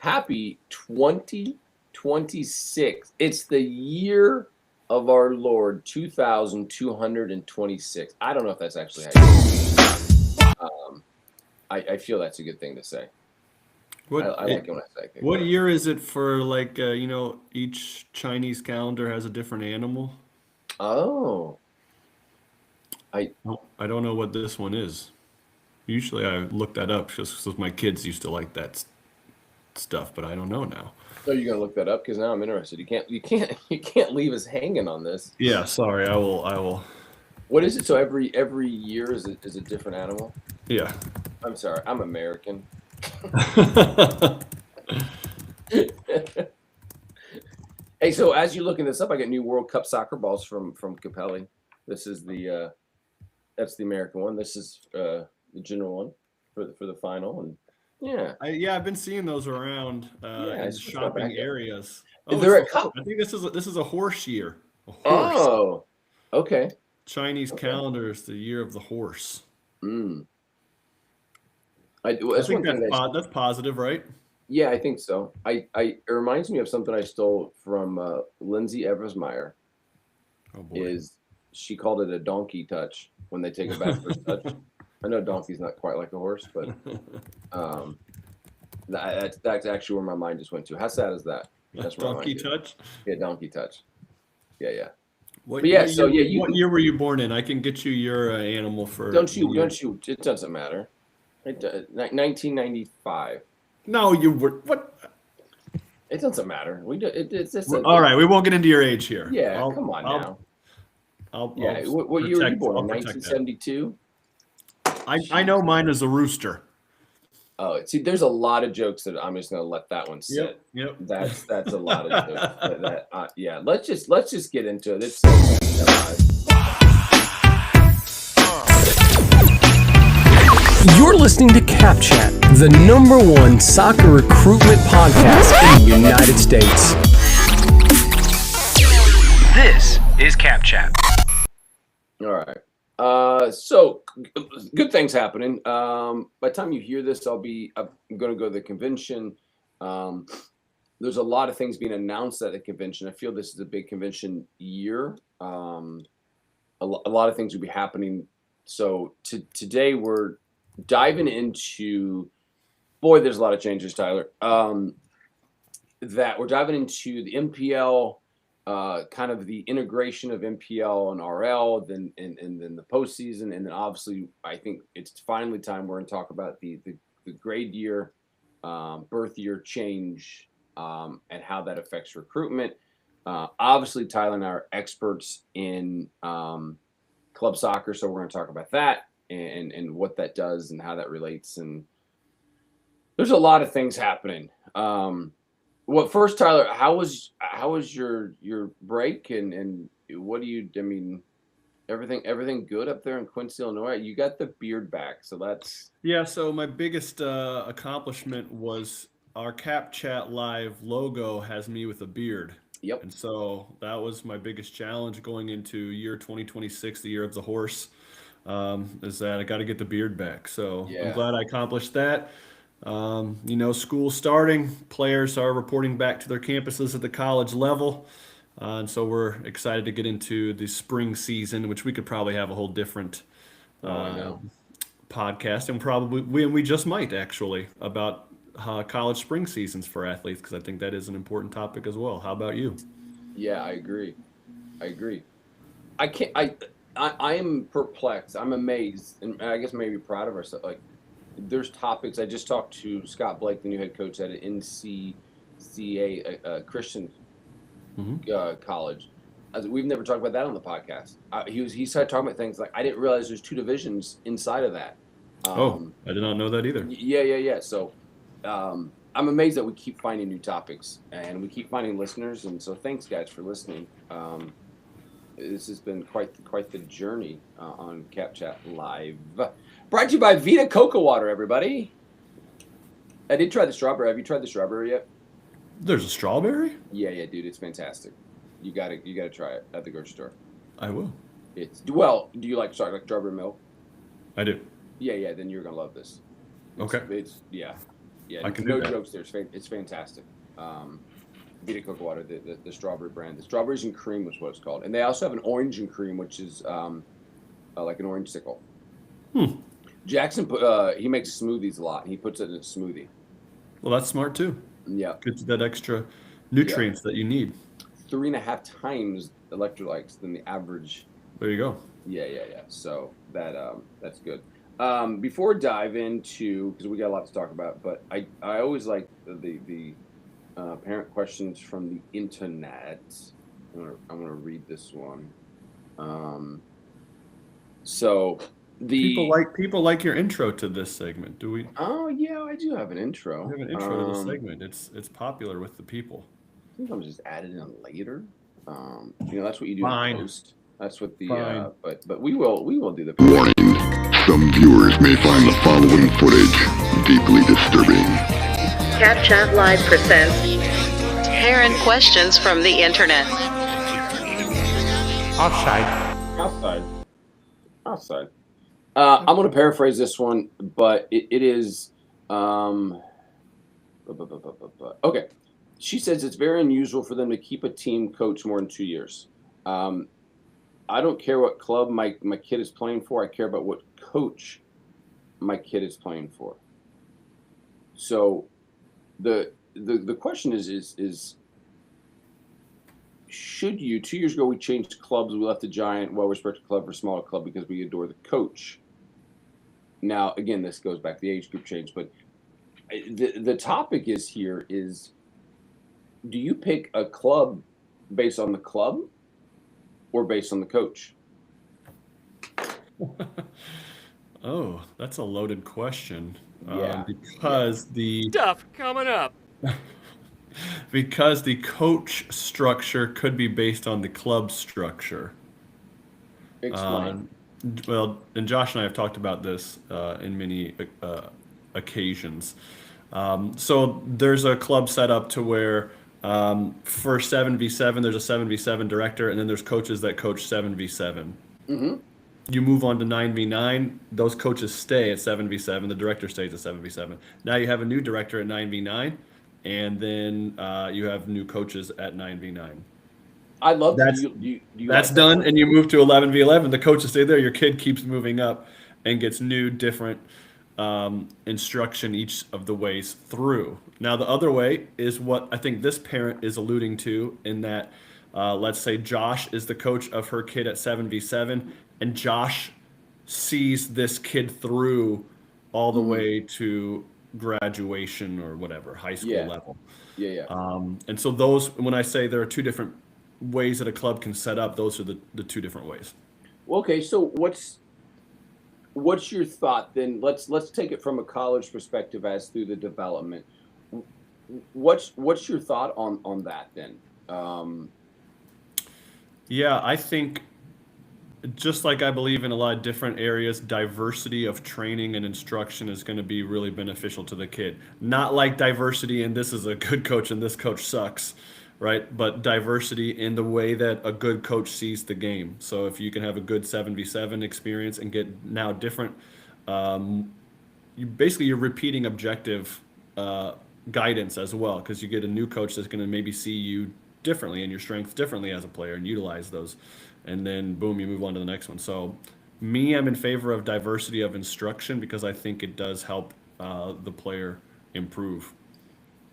Happy 2026. It's the year of our Lord 2226. I don't know if that's actually how I feel that's a good thing to say. I like it when I say it. What year is it for each Chinese calendar has a different animal? Oh, I No, I don't know what this one is. Usually I look that up just because my kids used to like that stuff, but I don't know now. so you're gonna look that up because now I'm interested. You can't leave us hanging on this. Yeah, sorry, I will. What is it? So every year is a different animal. Yeah. I'm sorry, I'm American. Hey, so as you're looking this up, I got new World Cup soccer balls from Capelli. This is the that's the American one. This is the general one for the final, and yeah, I've been seeing those around yeah, in switch my shopping back up. areas. Oh, it's They're the a cup. I think this is a horse year. A horse. Oh, okay, Chinese okay. calendar is the year of the horse. Mm. I That's think one thing that that's positive, right? yeah, I think so. It reminds me of something I stole from Lindsay Eversmeyer. Oh boy. Is she called it a donkey touch when they take a back first touch? I know donkey's not quite like a horse, but um, that's actually where my mind just went to. How sad is that? That's where my mind Donkey did. touch. Yeah, donkey touch. Yeah, yeah. What But yeah, what so year yeah, you what can year were you born in? I can get you your animal for don't the you year. don't you it doesn't matter. 1995. No, you were what? It doesn't matter. We do it's a All right, we won't get into your age here. yeah. I'll Come on I'll now. I'll Yeah. What year were you protect born I'll in? protect that. 1972. I know Jeez. mine is a rooster. Oh, see, there's a lot of jokes that I'm just gonna let that one Yep, sit. yep. That's a lot of jokes. Yeah. Let's just get into it. It's so live. You're listening to Cap Chat, the #1 soccer recruitment podcast in the United States. This is Cap Chat. All right. So good things happening. By the time you hear this, I'm going to go to the convention. Um, there's a lot of things being announced at the convention. I feel this is a big convention year. A lot of things will be happening. So today we're diving into, boy, there's a lot of changes, Tyler. That we're diving into the MPL, kind of the integration of MPL and RL, then and then the postseason, and then obviously I think it's finally time we're going to talk about the grade year, birth year change, and how that affects recruitment. Obviously, Tyler and I are experts in club soccer, so we're going to talk about that and what that does and how that relates. And there's a lot of things happening. Well, first, Tyler, how was your break and what do you? I mean, everything good up there in Quincy, Illinois? You got the beard back, so that's Yeah, so my biggest accomplishment was our Cap Chat Live logo has me with a beard. yep. And so that was my biggest challenge going into year 2026, the year of the horse, is that I got to get the beard back. So I'm Yeah. glad I accomplished that. School's starting, players are reporting back to their campuses at the college level. And so we're excited to get into the spring season, which we could probably have a whole different Oh, I uh, know. podcast, and probably we just might actually about college spring seasons for athletes because I think that is an important topic as well. How about you? Yeah, I agree. I agree. I can't. I am perplexed. I'm amazed, and I guess maybe proud of ourselves. Like, there's topics. I just talked to Scott Blake, the new head coach at an NCCA Christian Hmm. college. We've never talked about that on the podcast. He started talking about things like I didn't realize there's two divisions inside of that. Oh, Um, I did not know that either. yeah. So I'm amazed that we keep finding new topics and we keep finding listeners. And so thanks guys for listening. This has been quite the journey on Cap Chat Live. Brought to you by Vita Cocoa Water, everybody. I did try the strawberry. Have you tried the strawberry yet? There's a strawberry? Yeah, dude, it's fantastic. You gotta try it at the grocery store. I will. Do you like strawberry milk? I do. Yeah, then you're gonna love this. Okay. It's yeah. Yeah, I can no do that. jokes there. It's fantastic. Vita Cocoa Water, the strawberry brand. The strawberries and cream was what it's called. And they also have an orange and cream, which is like an orange sickle. Jackson, he makes smoothies a lot. And he puts it in a smoothie. Well, that's smart too. Yeah. Gets that extra nutrients that you need. 3.5 times electrolytes than the average. There you go. Yeah. So that's good. Before I dive into, because we got a lot to talk about, but I always like the parent questions from the internet. I'm gonna read this one. So People like your intro to this segment. Do we? Oh yeah, I do have an intro. We have an intro to this segment. It's popular with the people. I think I'm just adding in later. That's what you do Fine. in post. That's what the Fine. but we will do the Warning. Some viewers may find the following footage deeply disturbing. CapChat Live presents Parent Questions from the Internet. outside. I'm going to paraphrase this one, but it is okay. She says it's very unusual for them to keep a team coach more than 2 years. I don't care what club my kid is playing for. I care about what coach my kid is playing for. So the question is should you? 2 years ago we changed clubs. We left the giant, well-respected club for a smaller club because we adore the coach. Now again, this goes back to the age group change, but the topic is here is, do you pick a club based on the club or based on the coach? Oh, that's a loaded question. Yeah. Because the Stuff coming up. because the coach structure could be based on the club structure. Explain. Well, and Josh and I have talked about this in many occasions. So there's a club set up to where for 7v7, there's a 7v7 director, and then there's coaches that coach 7v7. Mm-hmm. You move on to 9v9, those coaches stay at 7v7, the director stays at 7v7. Now you have a new director at 9v9, and then you have new coaches at 9v9. I love that. That's done, and you move to 11v11. The coaches stay there. Your kid keeps moving up and gets new, different instruction each of the ways through. Now, the other way is what I think this parent is alluding to, in that let's say Josh is the coach of her kid at 7v7, and Josh sees this kid through all the way to graduation or whatever, high school level. Yeah. And so those, when I say there are two different ways that a club can set up, those are the two different ways. Well, okay, so what's your thought then? Let's take it from a college perspective as through the development. What's your thought on that then? Yeah, I think just like I believe in a lot of different areas, diversity of training and instruction is going to be really beneficial to the kid. Not like diversity in this is a good coach and this coach sucks, right? But diversity in the way that a good coach sees the game. So if you can have a good 7v7 experience and get now different, you're repeating objective guidance as well, because you get a new coach that's going to maybe see you differently and your strengths differently as a player and utilize those. And then boom, you move on to the next one. So I'm in favor of diversity of instruction because I think it does help the player improve.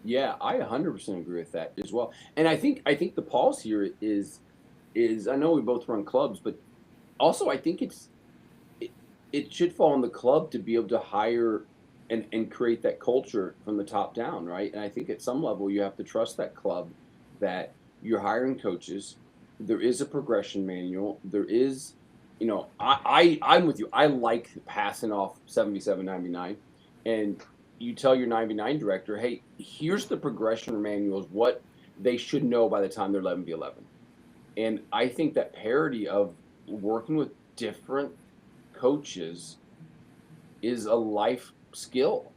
Yeah, I 100% agree with that as well. And I think the pause here is I know we both run clubs, but also I think it should fall on the club to be able to hire and create that culture from the top down, right? And I think at some level you have to trust that club that you're hiring coaches. There is a progression manual. There is, I'm with you. I like passing off 7v7, 9v9, and you tell your 9v9 director, hey, here's the progression manuals, what they should know by the time they're 11v11. And I think that parity of working with different coaches is a life skill,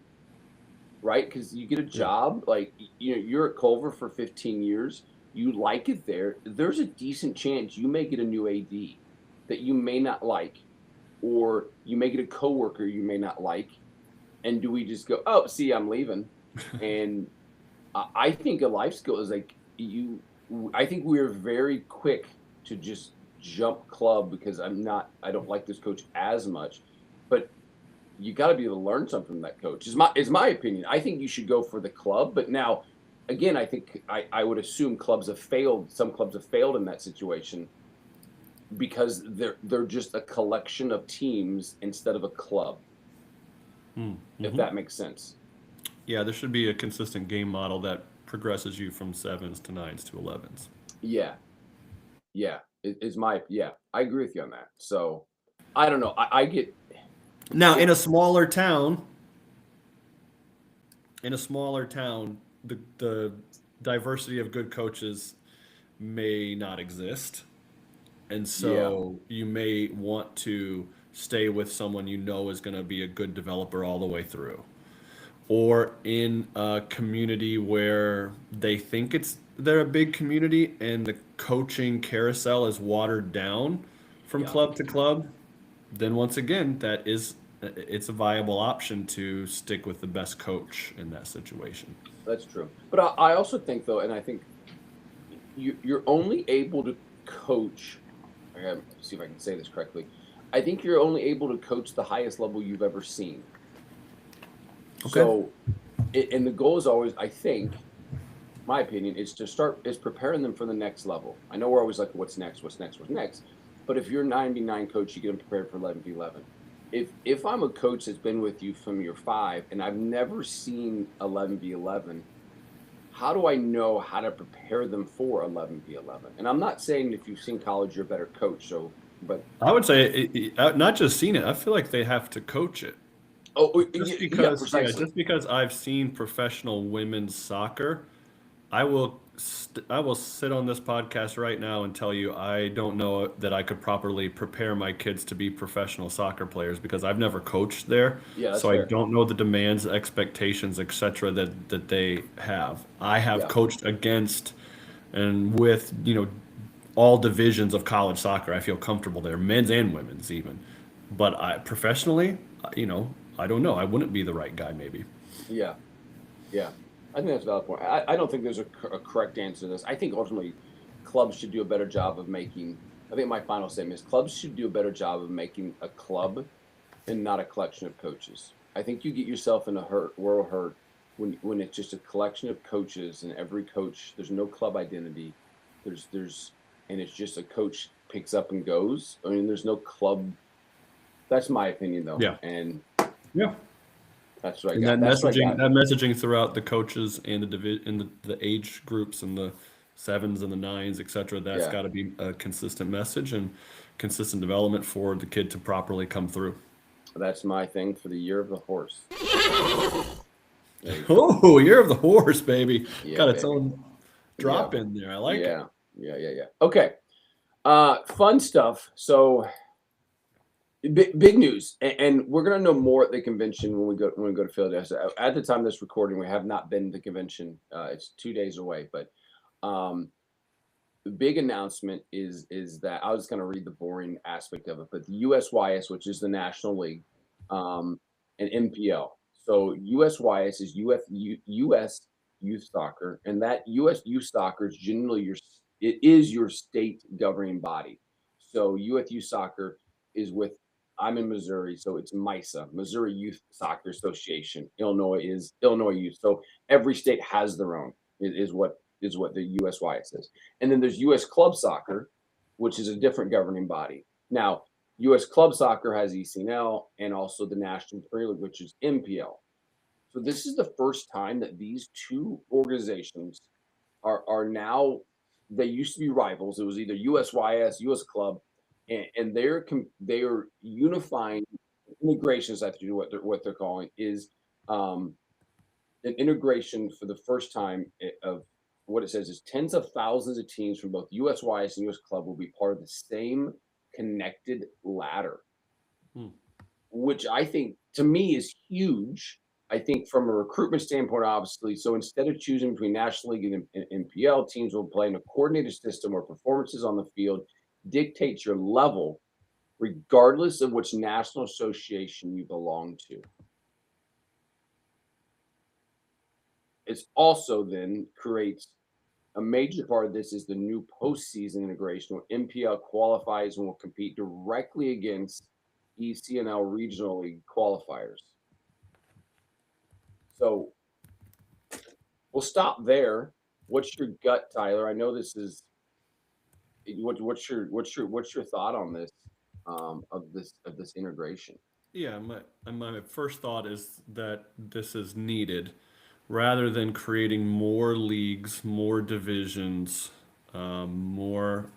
right? Because you get a job, like, you're at Culver for 15 years. You like it there. There's a decent chance you may get a new AD that you may not like, or you may get a coworker you may not like. And do we just go, oh, see, I'm leaving? And I think a life skill is like I think we're very quick to just jump club because I don't like this coach as much, but you got to be able to learn something from that coach. Is my opinion. I think you should go for the club, but now, again, I think I would assume clubs have failed. Some clubs have failed in that situation because they're just a collection of teams instead of a club. If that makes sense. Yeah, there should be a consistent game model that progresses you from 7s to 9s to 11s. Yeah, yeah. I agree with you on that. So I don't know. I get Now, in a smaller town, the diversity of good coaches may not exist. And so you may want to stay with someone you know is going to be a good developer all the way through. Or in a community where they think they're a big community and the coaching carousel is watered down from club to club, then once again, it's a viable option to stick with the best coach in that situation. That's true. But I also think, though, and I think you're only able to coach. I gotta see if I can say this correctly. I think you're only able to coach the highest level you've ever seen. Okay. So, and the goal is always, I think, my opinion, is preparing them for the next level. I know we're always like, what's next? But if you're 9v9 coach, you get them prepared for 11v11. If I'm a coach that's been with you from year 5 and I've never seen 11v11, how do I know how to prepare them for 11v11? And I'm not saying if you've seen college, you're a better coach. So, but I would say not just seen it. I feel like they have to coach it. Just because I've seen professional women's soccer, I will sit on this podcast right now and tell you I don't know that I could properly prepare my kids to be professional soccer players because I've never coached there. Yeah, that's so fair. I don't know the demands, expectations, etc. that they have. I have coached against and with all divisions of college soccer. I feel comfortable there, men's and women's even. But professionally, I don't know. I wouldn't be the right guy, maybe. Yeah. I think that's a valid point. I don't think there's a correct answer to this. I think ultimately clubs should do a better job of making. I think my final statement is clubs should do a better job of making a club and not a collection of coaches. I think you get yourself in a world hurt when it's just a collection of coaches and every coach, there's no club identity. And it's just a coach picks up and goes. I mean, there's no club. That's my opinion, though. Yeah. And yeah. That's right. And that messaging throughout the coaches and the age groups and the 7s and the 9s, etc. That's got to be a consistent message and consistent development for the kid to properly come through. That's my thing for the year of the horse. Oh, year of the horse, baby! Yeah, got its own drop in there. I like it. Yeah. Okay. Fun stuff. So. Big news, and we're gonna know more at the convention when we go to Philadelphia. So at the time of this recording, we have not been to the convention. It's 2 days away, but the big announcement is that I was gonna read the boring aspect of it, but the USYS, which is the National League, and MPL. So USYS is US Youth Soccer, and that US Youth Soccer is generally your state governing body. So US Youth Soccer is with. I'm in Missouri, so it's MISA, Missouri Youth Soccer Association. Illinois is Illinois Youth. So every state has their own. Is what the USYS is. And then there's US Club Soccer, which is a different governing body. Now, US Club Soccer has ECNL and also the National Premier League, which is MPL. So this is the first time that these two organizations are now. They used to be rivals. It was either USYS, US Club. And they are unifying integrations. I have to do what they're calling is an integration for the first time of what it says is tens of thousands of teams from both USYS and US Club will be part of the same connected ladder, which I think to me is huge. I think from a recruitment standpoint, obviously, so instead of choosing between National League and MPL, teams will play in a coordinated system where performances on the field dictates your level regardless of which national association you belong to. it's also then creates a major part of this is the new postseason integration where MPL qualifies and will compete directly against ECNL regional league qualifiers. So we'll stop there. What's your gut, Tyler? I know this is what's your thought on this of this integration? Yeah, my first thought is that this is needed rather than creating more leagues, more divisions, more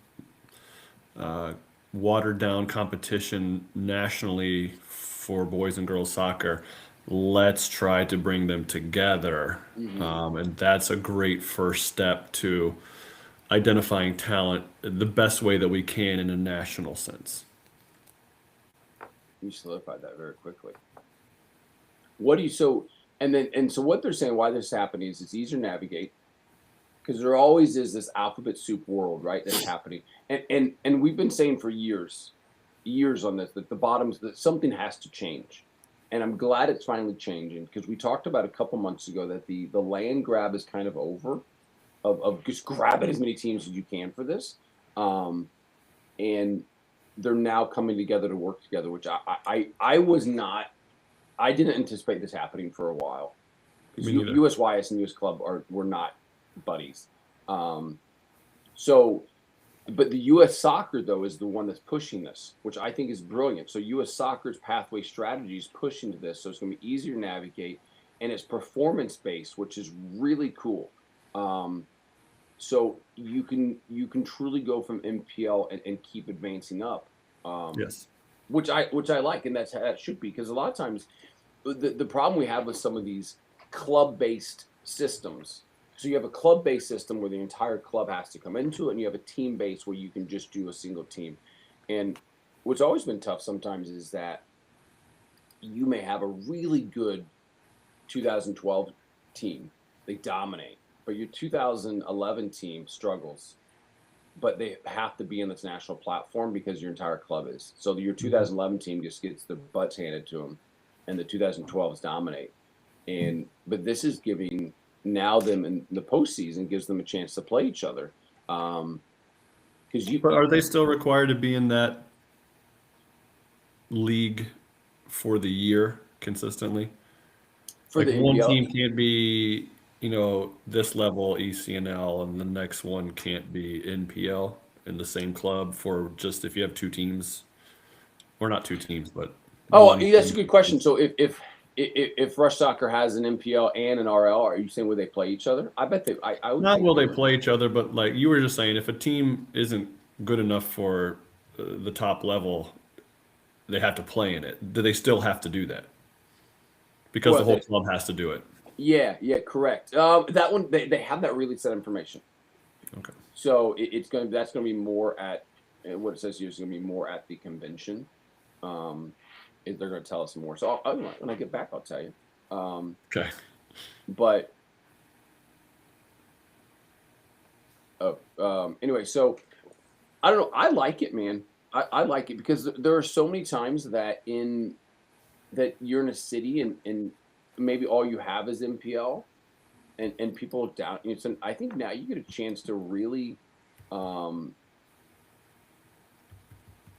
watered down competition nationally for boys and girls soccer. Let's try to bring them together. And that's a great first step to identifying talent the best way that we can in a national sense. You solidified that very quickly. What do you so and so what they're saying why this is happening is it's easier to navigate because there always is this alphabet soup world, right? That's happening. And we've been saying for years on this that the bottoms that something has to change. And I'm glad it's finally changing because we talked about a couple months ago that the land grab is kind of over of just grabbing as many teams as you can for this. And they're now coming together to work together, which I was not. I didn't anticipate this happening for a while. Me neither. USYS and US Club were not buddies. So, but the US Soccer though is the one that's pushing this, which I think is brilliant. So US Soccer's pathway strategy is pushing to this, so it's going to be easier to navigate, and it's performance based, which is really cool. So you can truly go from MPL and keep advancing up. Yes. Which I like, and that's how it should be. Because a lot of times, the problem we have with some of these club-based systems. So you have a club-based system where the entire club has to come into it, and you have a team-based where you can just do a single team. And what's always been tough sometimes is that you may have a really good 2012 team, they dominate, but your 2011 team struggles. But they have to be in this national platform because your entire club is. So your 2011 team just gets the butts handed to them, and the 2012s dominate. But this is giving now them in the postseason gives them a chance to play each other. But are they still required to be in that league for the year consistently? for Like the one NPL? team can't be, this level ECNL and the next one can't be NPL in the same club for just if you have two teams, or not two teams, but Oh, one that's a team. good question. So if Rush Soccer has an MPL and an RL, are you saying will they play each other? I bet they. I would Not think will they would. play each other, but like you were just saying, if a team isn't good enough for the top level, they have to play in it. Do they still have to do that? Because Well, the whole they- club has to do it. Yeah, correct. That one they have that really set information. Okay. So that's gonna be more at what it says here is gonna be more at the convention. They're gonna tell us more. So when I get back, I'll tell you. Okay. But anyway, so I don't know. I like it, man. I like it because there are so many times that you're in a city and maybe all you have is MPL and people look down. So I think now you get a chance to really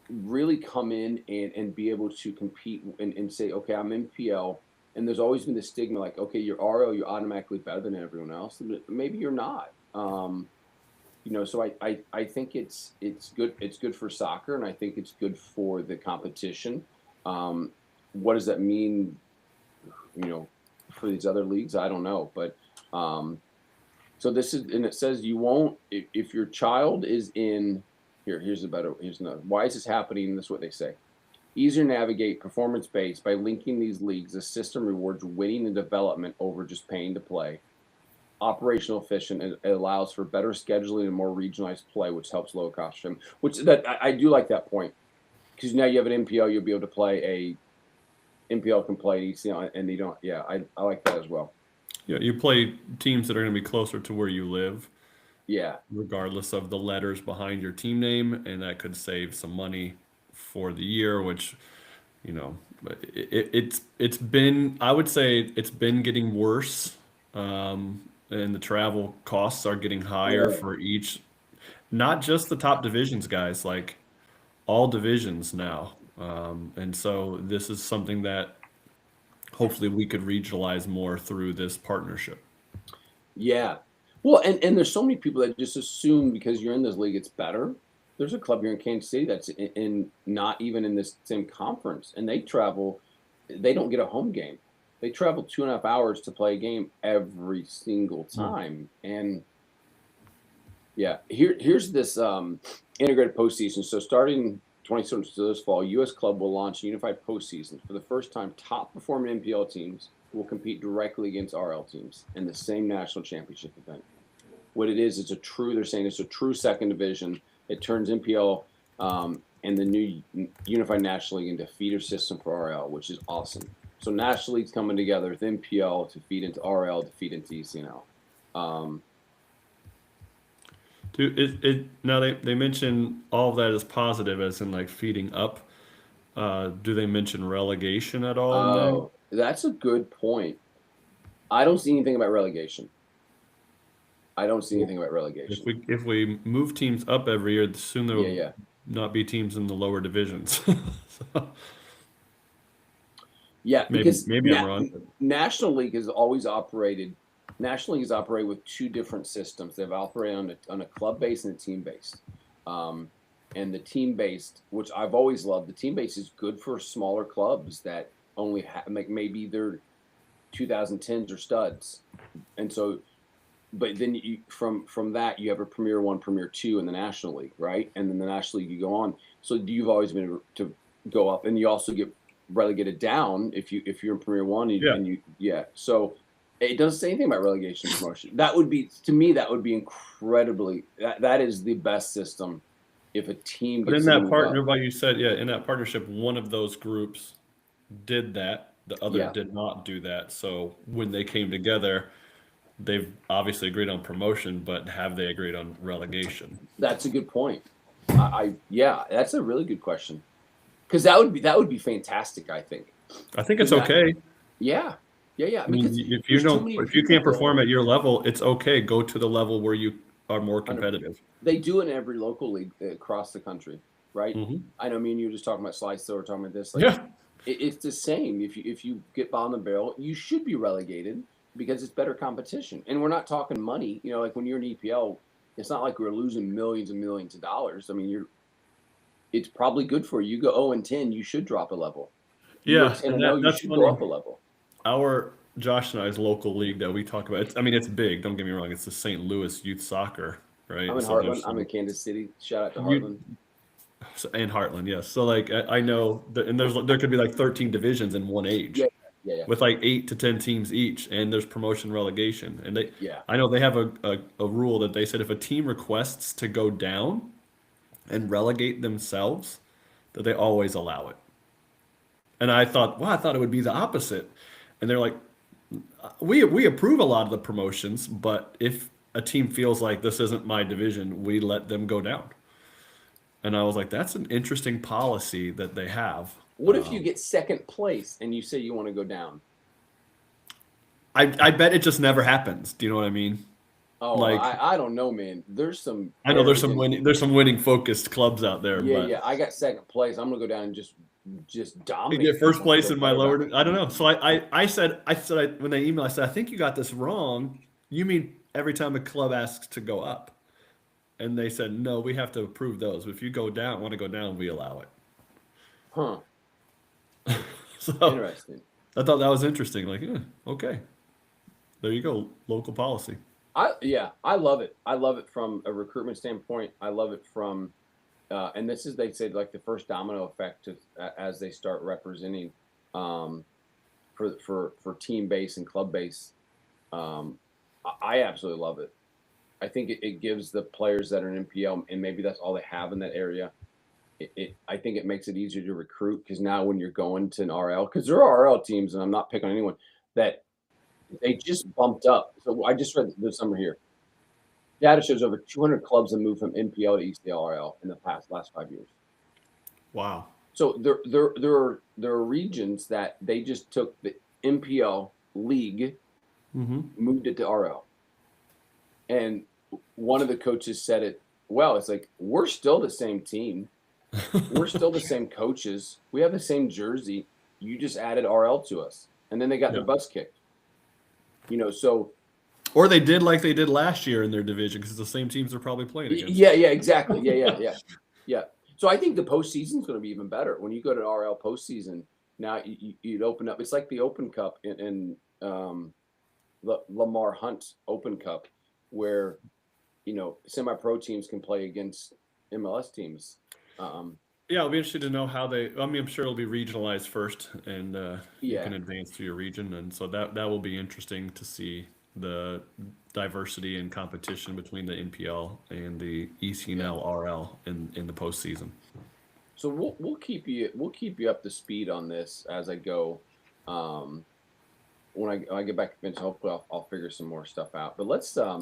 really come in and be able to compete and say, okay, I'm MPL. And there's always been this stigma like, okay, you're RO, you're automatically better than everyone else. Maybe you're not. So I think it's good. It's good for soccer, and I think it's good for the competition. What does that mean? For these other leagues, I don't know. But so this is, and it says you won't if your child is in here. Here's another. Why is this happening? This is what they say. Easier to navigate, performance based by linking these leagues. The system rewards winning and development over just paying to play. Operational efficient, and it allows for better scheduling and more regionalized play, which helps lower cost stream. Which that I do like that point because now you have an MPL, you'll be able to play a MPL can play ECL, and you don't. Yeah, I like that as well. Yeah, you play teams that are going to be closer to where you live, Yeah, regardless of the letters behind your team name, and that could save some money for the year, which, it's been, I would say it's been getting worse and the travel costs are getting higher Yeah. for each, not just the top divisions, guys, like all divisions now. And so this is something that hopefully we could regionalize more through this partnership. Yeah. Well, and there's so many people that just assume because you're in this league, it's better. There's a club here in Kansas City that's in not even in this same conference, and they travel. They don't get a home game. They travel 2.5 hours to play a game every single time. And yeah, here's this integrated postseason. So starting 27th to this fall, U.S. Club will launch a unified postseason. For the first time, top performing NPL teams will compete directly against RL teams in the same national championship event. What it is, they're saying it's a true second division. It turns NPL and the new Unified National League into a feeder system for RL, which is awesome. So National League's coming together with NPL to feed into RL to feed into ECNL. Dude, now they mention all of that as positive, as in like feeding up. Do they mention relegation at all in there? Oh, that's a good point. I don't see anything about relegation. If we move teams up every year, soon there will Yeah. not be teams in the lower divisions. So, Yeah, maybe because I'm wrong. National League has always operated. National League has operated with two different systems. They've operated on a club base and a team based. And the team based, which I've always loved, the team based is good for smaller clubs that only maybe they're 2010s or studs, and so. But then from that you have a Premier 1, Premier 2 in the National League, right? And then the National League you go on. So you've always been able to go up, and you also get relegated down if you're in Premier 1 So it doesn't say anything about relegation and promotion. That would be, to me, incredibly. That is the best system if a team. But in that partner, like you said, in that partnership, one of those groups did that. The other did not do that. So when they came together, they've obviously agreed on promotion, but have they agreed on relegation? That's a good point. That's a really good question. Because that would be fantastic. I think it's okay. Yeah. I mean, if you can't perform at your level, it's okay. Go to the level where you are more competitive. They do it in every local league across the country, right? Mm-hmm. I know me and you were just talking about Slice, so we're talking about this. It's the same. If you get bottom of the barrel, you should be relegated because it's better competition. And we're not talking money. Like when you're in EPL, it's not like we're losing millions and millions of dollars. I mean, it's probably good for you. You go 0-10, you should drop a level. You should go up a level. Our Josh and I's local league that we talk about, it's big. Don't get me wrong. It's the St. Louis Youth Soccer, right? I'm in Heartland. I'm in Kansas City. Shout out to Heartland. And Heartland, yes. So I know and there could be like 13 divisions in one age. Yeah. With like 8 to 10 teams each, and there's promotion relegation. And I know they have a rule that they said if a team requests to go down and relegate themselves, that they always allow it. And I thought it would be the opposite. And they're like, we approve a lot of the promotions, but if a team feels like this isn't my division, we let them go down. And I was like, that's an interesting policy that they have. What if you get second place and you say you want to go down? I bet it just never happens. Do you know what I mean? Oh, I don't know, man. There's some. I know there's some winning focused clubs out there. Yeah. I got second place. I'm gonna go down and just dominate. Get first place in my lower. I don't know. So I said when they emailed, I said, I think you got this wrong. You mean every time a club asks to go up? And they said, no, we have to approve those. If you want to go down, we allow it. Huh. So interesting. I thought that was interesting. Like, okay, there you go, local policy. I love it. I love it from a recruitment standpoint. I love it from, and this is, they say, like the first domino effect as they start representing, for team base and club base. I absolutely love it. I think it gives the players that are in NPL, and maybe that's all they have in that area. I think it makes it easier to recruit, because now when you're going to an RL, because there are RL teams, and I'm not picking on anyone, that they just bumped up. So I just read this number here. Data shows over 200 clubs have moved from NPL to ECL-RL in the last 5 years. Wow. So there are regions that they just took the NPL league moved it to RL. And one of the coaches said it well. It's like, we're still the same team. We're still the same coaches. We have the same jersey. You just added RL to us. And then they got their butts kicked. So. Or they did like they did last year in their division because the same teams are probably playing against. Yeah, exactly. Yeah. So I think the postseason is going to be even better. When you go to RL postseason, now you'd open up. It's like the Open Cup in Lamar Hunt Open Cup, where semi-pro teams can play against MLS teams. Yeah, I'll be interested to know how they. I mean, I'm sure it'll be regionalized first, and you can advance to your region, and so that will be interesting to see the diversity and competition between the NPL and the ECNL RL in the postseason. So we'll keep you up to speed on this as I go. When I get back to bench, hopefully I'll figure some more stuff out. But let's talk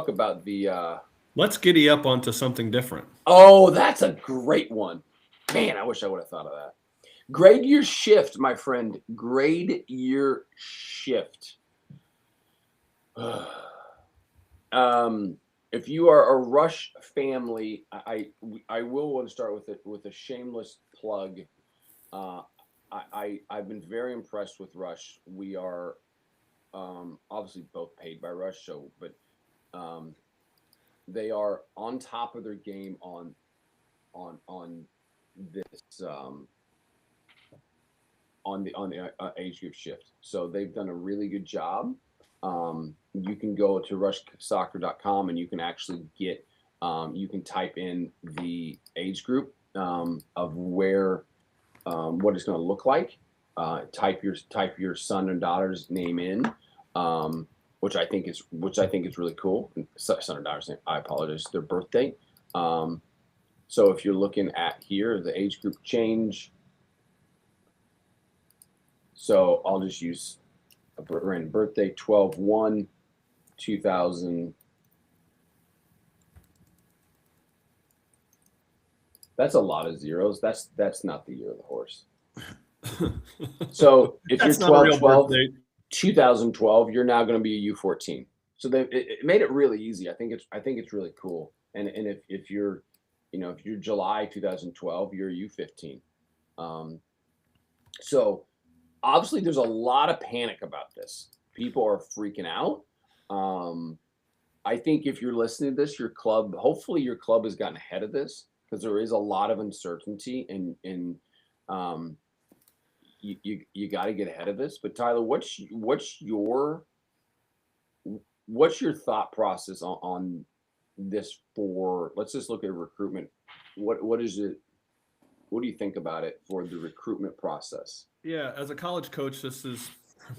about the. Let's giddy up onto something different. Oh, that's a great one, man! I wish I would have thought of that. Grade year shift, my friend. Grade year shift. If you are a Rush family, I will want to start with a shameless plug. I've been very impressed with Rush. We are obviously both paid by Rush, but they are on top of their game on this on the age group shift. So they've done a really good job. You can go to rushsoccer.com and you can actually get you can type in the age group of where what it's going to look like. Type your son and daughter's name in, which I think is really cool. Son or daughter's name, I apologize, their birthday. So if you're looking at here, the age group change. So I'll just use a random birthday, 12/1/2000. That's a lot of zeros. That's not the year of the horse. So if you're 2012, you're now going to be a U14. So it made it really easy. I think it's really cool. And if you're July 2012, you're U15. So obviously there's a lot of panic about this. People are freaking out. I think if you're listening to this, hopefully your club has gotten ahead of this, because there is a lot of uncertainty and you got to get ahead of this. But Tyler, what's your thought process on this for, let's just look at recruitment. What is it? What do you think about it for the recruitment process? Yeah, as a college coach, this is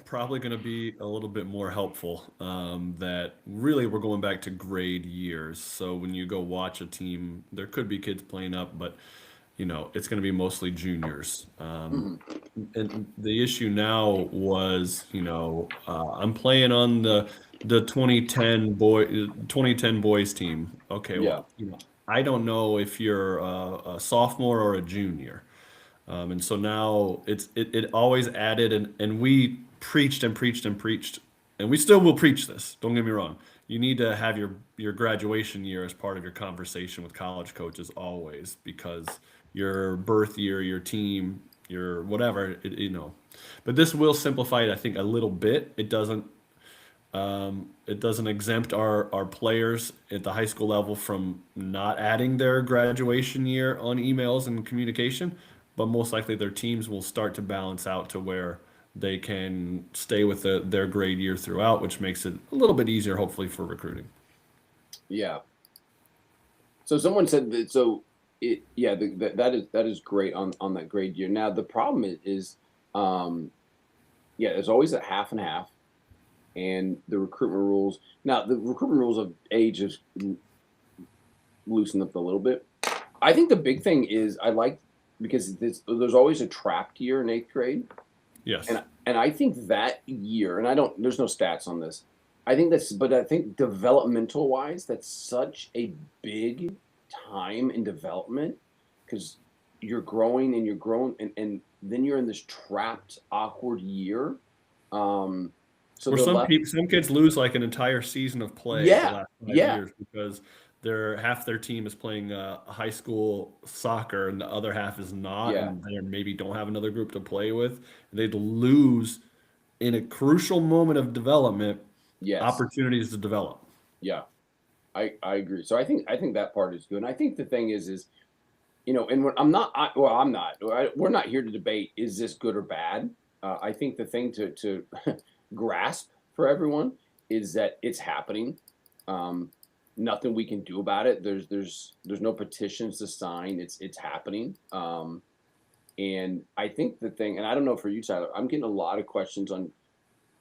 probably going to be a little bit more helpful. That really we're going back to grade years. So when you go watch a team, there could be kids playing up, but it's going to be mostly juniors. And the issue now was, I'm playing on the 2010 boys team. Okay, yeah. Well, I don't know if you're a sophomore or a junior. And so now it always added, and we preached and preached and preached, and we still will preach this. Don't get me wrong. You need to have your graduation year as part of your conversation with college coaches always, because your birth year, your team, your whatever, But this will simplify it, I think, a little bit. It doesn't exempt our players at the high school level from not adding their graduation year on emails and communication, but most likely their teams will start to balance out to where they can stay with their grade year throughout, which makes it a little bit easier, hopefully, for recruiting. Yeah. So someone said that. So that is great on that grade year. Now the problem is there's always a half and half, and the recruitment rules. Now the recruitment rules of age has loosened up a little bit. I think the big thing is because there's always a trapped year in 8th grade. Yes. And I think that year, and there's no stats on this. I think developmental wise, that's such a big time in development, because you're growing and you're growing, and then you're in this trapped, awkward year. So Or they're left. some kids lose like an entire season of play the Yeah, last 5 yeah, years because half their team is playing high school soccer and the other half is not, yeah, and they maybe don't have another group to play with. They'd lose in a crucial moment of development yes, opportunities to develop. yeah. I agree. So I think that part is good. And I think the thing is and I'm not. I'm not. We're not here to debate is this good or bad. I think the thing to grasp for everyone is that it's happening. Um, Nothing we can do about it. There's no petitions to sign. It's happening. And I think the thing, and I don't know for you, Tyler, I'm getting a lot of questions on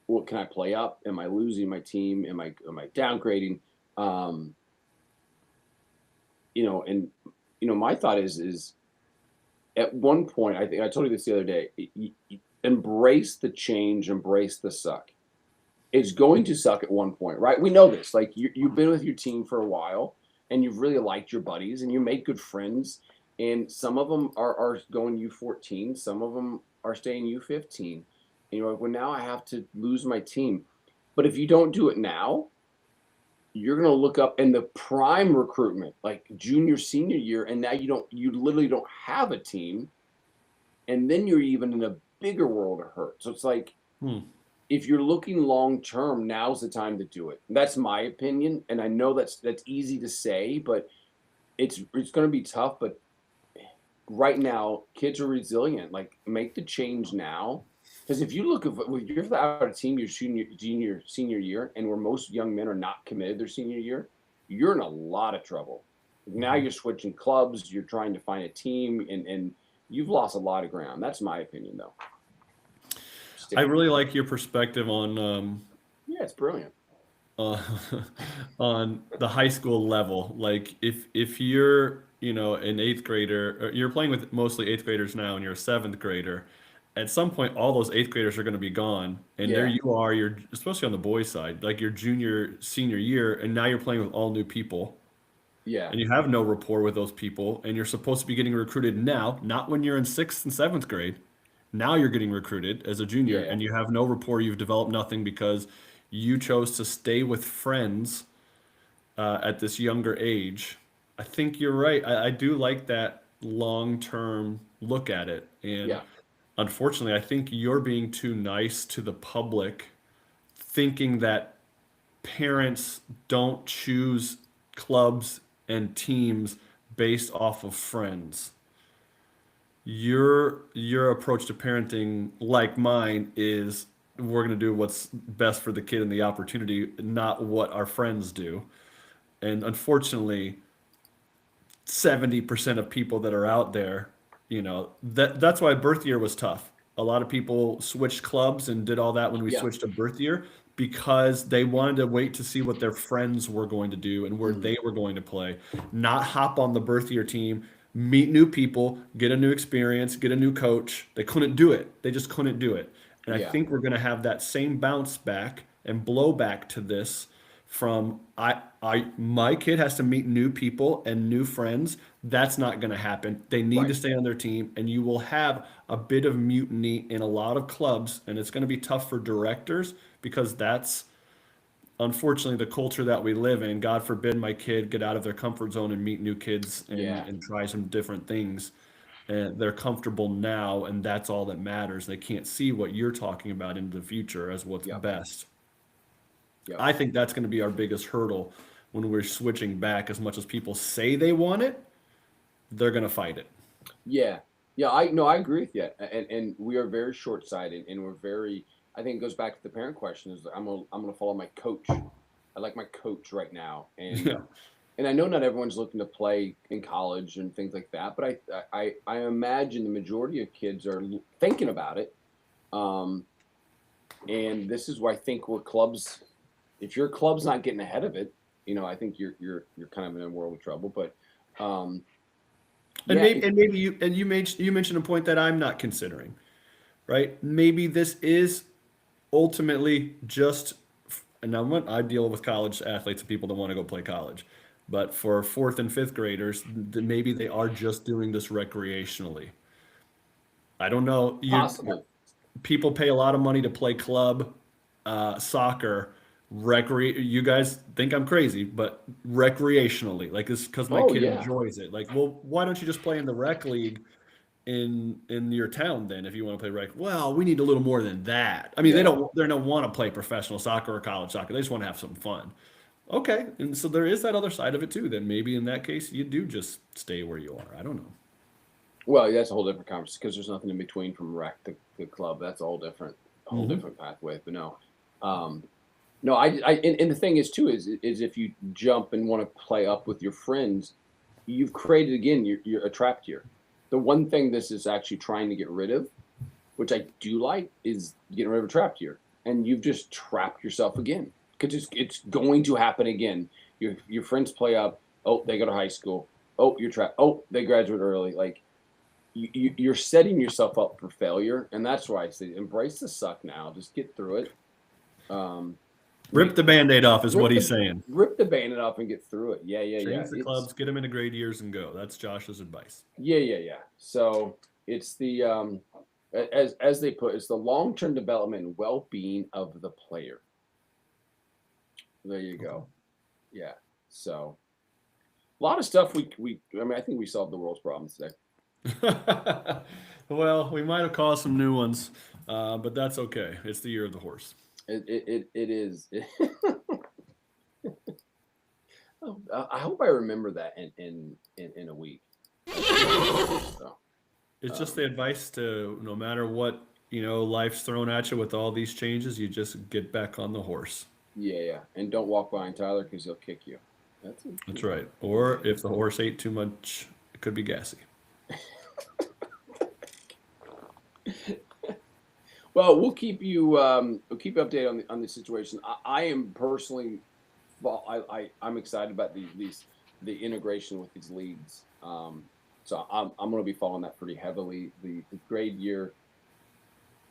what can I play up? Am I losing my team? Am I downgrading? Um, and my thought is at one point, I think I told you this the other day, embrace the change, embrace the suck. It's going to suck at one point, right? We know this. Like you've been with your team for a while and you've really liked your buddies and you make good friends. And some of them are going U14, some of them are staying U15. And you're like, well, now I have to lose my team. But if you don't do it now, you're going to look up in the prime recruitment, like junior, senior year, and now you literally don't have a team. And then you're even in a bigger world of hurt. So it's like, if you're looking long term, now's the time to do it. That's my opinion, and I know that's easy to say, but it's going to be tough. But right now, kids are resilient. Like make the change now, because if you look if you're out of team your senior year, and where most young men are not committed their senior year, you're in a lot of trouble. Now you're switching clubs, you're trying to find a team, and you've lost a lot of ground. That's my opinion, though. I really like your perspective on Yeah, it's brilliant. uh, on the high school level. Like if you're an eighth grader, or you're playing with mostly eighth graders now, and you're a seventh grader. At some point, all those eighth graders are going to be gone, and there Yeah, you are. You're especially on the boys' side, like your junior, senior year, and now you're playing with all new people, yeah, and you have no rapport with those people, and you're supposed to be getting recruited now, not when you're in sixth and seventh grade. Now you're getting recruited as a junior, yeah, and you have no rapport. You've developed nothing because you chose to stay with friends at this younger age. I think you're right. I do like that long term look at it. And yeah. unfortunately, I think you're being too nice to the public, thinking that parents don't choose clubs and teams based off of friends. Your approach to parenting, like mine, is we're going to do what's best for the kid and the opportunity, not what our friends do. And unfortunately, 70% of people that are out there, that's why birth year was tough. A lot of people switched clubs and did all that when we Yeah. switched to birth year because they wanted to wait to see what their friends were going to do and where Mm. they were going to play, not hop on the birth year team, meet new people, get a new experience, get a new coach. They couldn't do it. They just couldn't do it. And I Yeah. think we're going to have that same bounce back and blowback to this from my kid has to meet new people and new friends. That's not going to happen. They need to Right. stay on their team, and you will have a bit of mutiny in a lot of clubs, and it's going to be tough for directors because that's unfortunately the culture that we live in. God forbid my kid get out of their comfort zone and meet new kids and, Yeah. and try some different things. And they're comfortable now, and that's all that matters. They can't see what you're talking about into the future as what's Yep. best. Yep. I think that's going to be our biggest hurdle when we're switching back. As much as people say they want it, they're going to fight it. Yeah. Yeah. I agree with you. And we are very short sighted, and we're very. I think it goes back to the parent question. Is I'm gonna follow my coach. I like my coach right now, and Yeah. and I know not everyone's looking to play in college and things like that, but I imagine the majority of kids are thinking about it. Um, and this is why I think where clubs, if your club's not getting ahead of it, I think you're kind of in a world of trouble. But um, And yeah, maybe you mentioned a point that I'm not considering, right? Maybe this is ultimately just, and now I deal with college athletes and people that want to go play college. But for 4th and 5th graders, maybe they are just doing this recreationally. I don't know. Possibly. People pay a lot of money to play club soccer. You guys think I'm crazy, but recreationally, like this, because my kid enjoys it. Like, well, why don't you just play in the rec league in your town then if you want to play rec? Well, we need a little more than that. I mean, they don't want to play professional soccer or college soccer. They just want to have some fun. Okay, and so there is that other side of it too. Then maybe in that case you do just stay where you are. I don't know. Well, that's a whole different conversation because there's nothing in between from rec to club. That's a whole different pathway. But no, no. And the thing is too is if you jump and want to play up with your friends, you've created again your a trap tier. The one thing this is actually trying to get rid of, which I do like, is getting rid of a trap tier, and you've just trapped yourself again because it's going to happen again. Your friends play up. Oh, they go to high school. Oh, you're trapped. Oh, they graduate early. Like. You're setting yourself up for failure, and that's why I say embrace the suck now. Just get through it. Rip the Band-Aid off is what he's saying. Rip the Band-Aid off and get through it. Yeah. Change the clubs, get them into grade years, and go. That's Josh's advice. Yeah. So it's the as they put, it's the long-term development and well-being of the player. There you go. Yeah. So a lot of stuff I mean, I think we solved the world's problems today. Well, we might have caused some new ones, but that's okay. It's the year of the horse. It is. Oh, I hope I remember that in a week. So, it's just the advice to no matter what life's thrown at you with all these changes, you just get back on the horse. Yeah, and don't walk behind Tyler because he'll kick you. That's right. Or if the horse ate too much, it could be gassy. Well, we'll keep you updated on the situation. I am personally, I'm excited about the integration with these leagues. So I'm going to be following that pretty heavily. The grade year,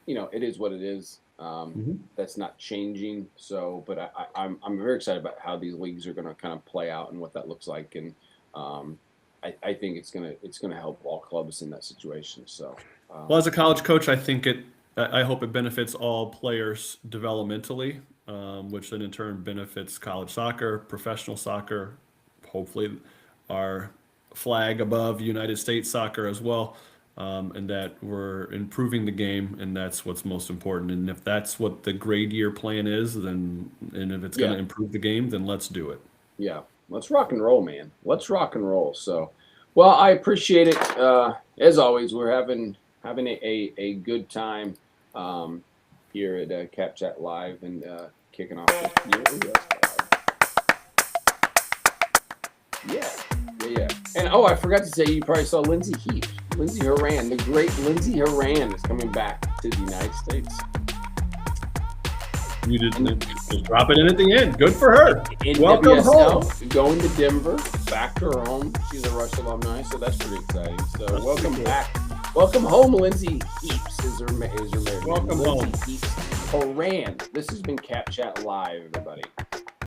it is what it is. That's not changing. So, but I'm very excited about how these leagues are going to kind of play out and what that looks like. And I think it's gonna help all clubs in that situation. So, well, as a college coach, I hope it benefits all players developmentally, which then in turn benefits college soccer, professional soccer, hopefully our flag above United States soccer as well, and that we're improving the game, and that's what's most important. And if that's what the grade year plan is, and if it's going to improve the game, then let's do it. Yeah. Let's rock and roll, man. Let's rock and roll. So, well, I appreciate it. As always, we're having a good time here at Cap Chat Live and kicking off this year. Yeah. And I forgot to say, you probably saw Lindsey Heath. Lindsey Horan, the great Lindsey Horan, is coming back to the United States. You didn't just drop it in at the end. Good for her. Welcome home. Going to Denver, back to her home. She's a Rush alumni, so that's pretty exciting. So welcome back. Welcome home, Lindsey Heaps is her married. Welcome home. Lindsey Heaps Horan. This has been Cap Chat Live, everybody.